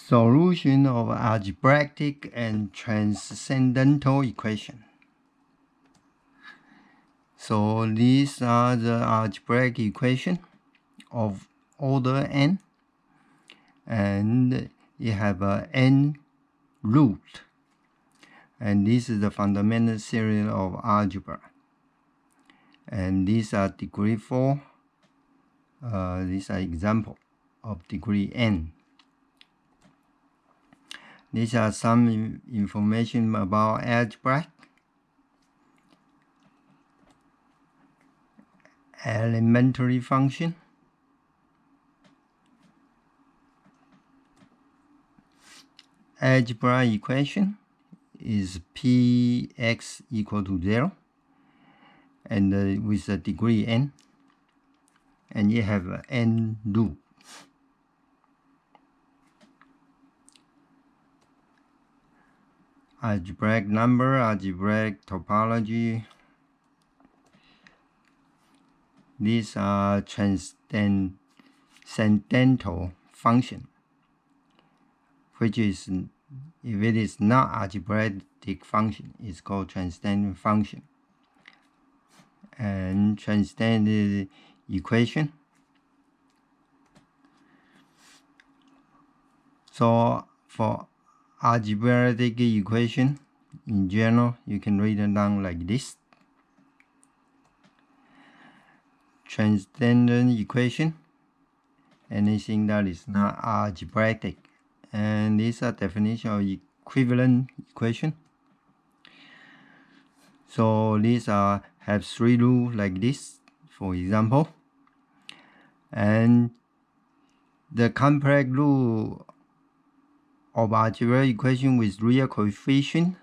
Solution of algebraic and transcendental equation. So these are the algebraic equation of order n, and you have a n root, and this is the fundamental theory of algebra, and these are degree 4. These are example of degree n. These are some information about algebra. Elementary function. Algebra equation is px equal to 0, and with a degree n, and you have n root. Algebraic number, algebraic topology. These are transcendental function, which is, if it is not algebraic function, it's called transcendental function. And transcendental equation. So for algebraic equation, in general, you can write it down like this. Transcendental equation, anything that is not algebraic. And these are definition of equivalent equation. So these are have 3 rules like this, for example. And the complex rule of algebraic equation with real coefficient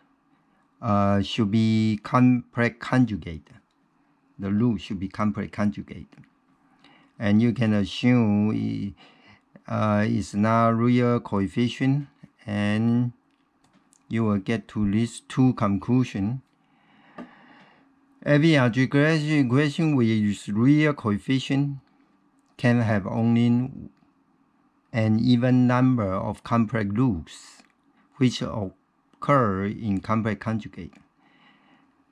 should be complex conjugate. The rule should be complex conjugate. And you can assume it's not real coefficient, and you will get to these 2 conclusions. Every algebraic equation with real coefficient can have only an even number of complex roots, which occur in complex conjugate.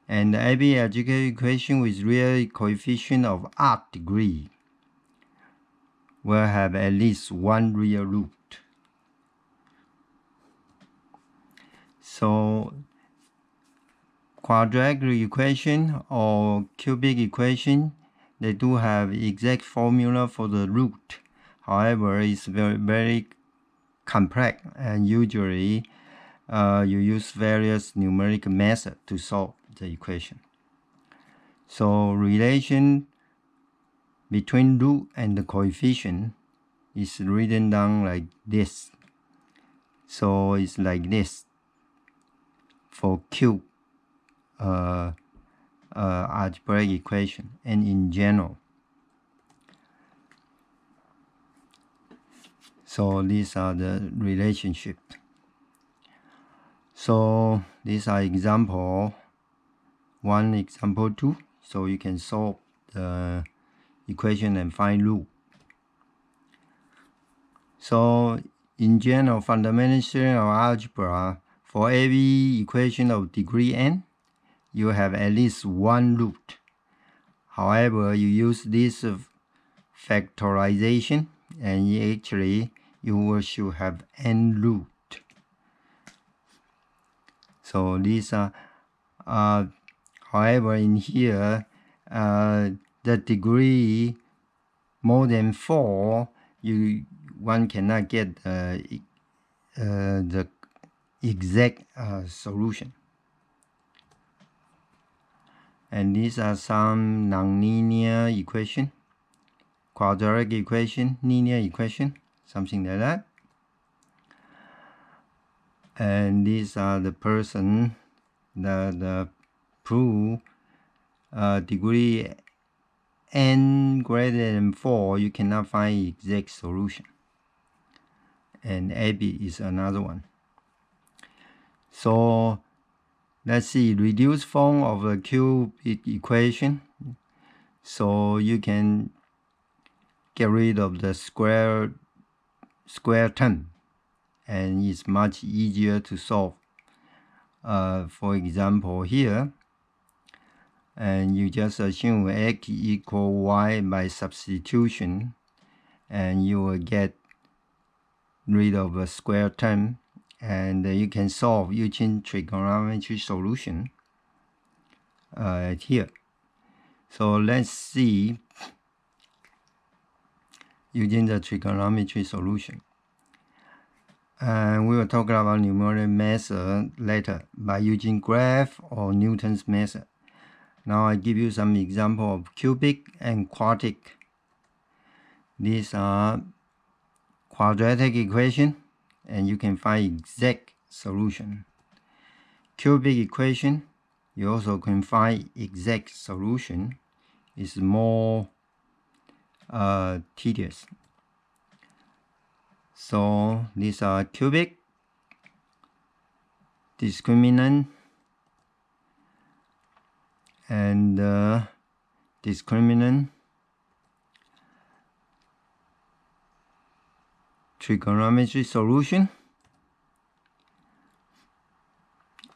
And every algebraic equation with real coefficient of odd degree will have at least 1 real root. So quadratic equation or cubic equation, they do have exact formula for the root. However, it's very complex, and usually you use various numeric methods to solve the equation. So relation between root and the coefficient is written down like this. So it's like this for cube algebraic equation and in general. So these are the relationship. So these are example 1, example 2. So you can solve the equation and find root. So in general, fundamental theory of algebra, for every equation of degree n, you have at least 1 root. However, you use this factorization, and actually you should have n root. So these are, however, in here, the degree more than 4, one cannot get the exact solution. And these are some nonlinear equation, quadratic equation, linear equation, something like that. And these are the person that prove degree n greater than 4, you cannot find exact solution. And AB is another one. So let's see, reduced form of a cubic equation. So you can get rid of the square term and it's much easier to solve. For example, here, and you just assume x equal y by substitution, and you will get rid of a square term, and you can solve using trigonometry solution here. So let's see using the trigonometry solution. And we will talk about numeric method later by using graph or Newton's method. Now I give you some example of cubic and quartic. These are quadratic equation, and you can find exact solution. Cubic equation, you also can find exact solution. It's more tedious. So these are cubic, discriminant, and discriminant, trigonometry solution,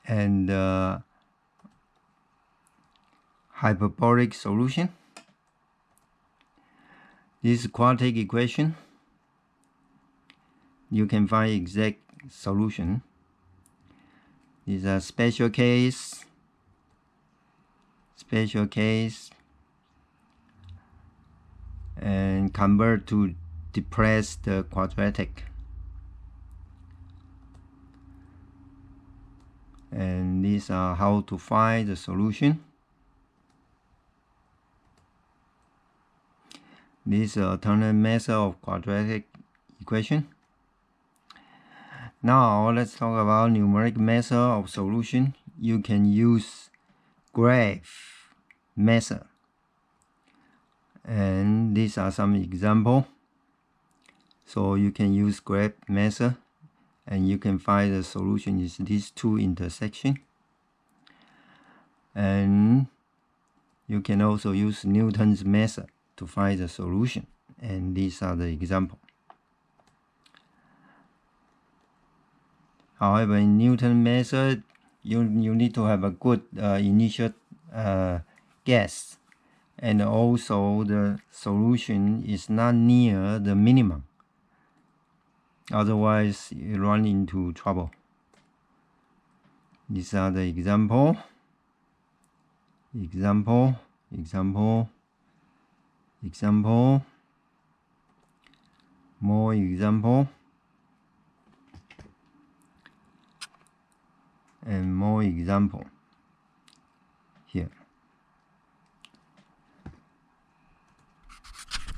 and hyperbolic solution. This quadratic equation, you can find exact solution. These are special case, and convert to depress the quadratic. And these are how to find the solution. This is alternate method of quadratic equation. Now let's talk about numeric method of solution. You can use graph method, and these are some example. So you can use graph method, and you can find the solution is these two intersection. And you can also use Newton's method to find the solution, and these are the example. However, in Newton's method, you need to have a good initial guess, and also the solution is not near the minimum. Otherwise, you run into trouble. These are the example, more example, and more example.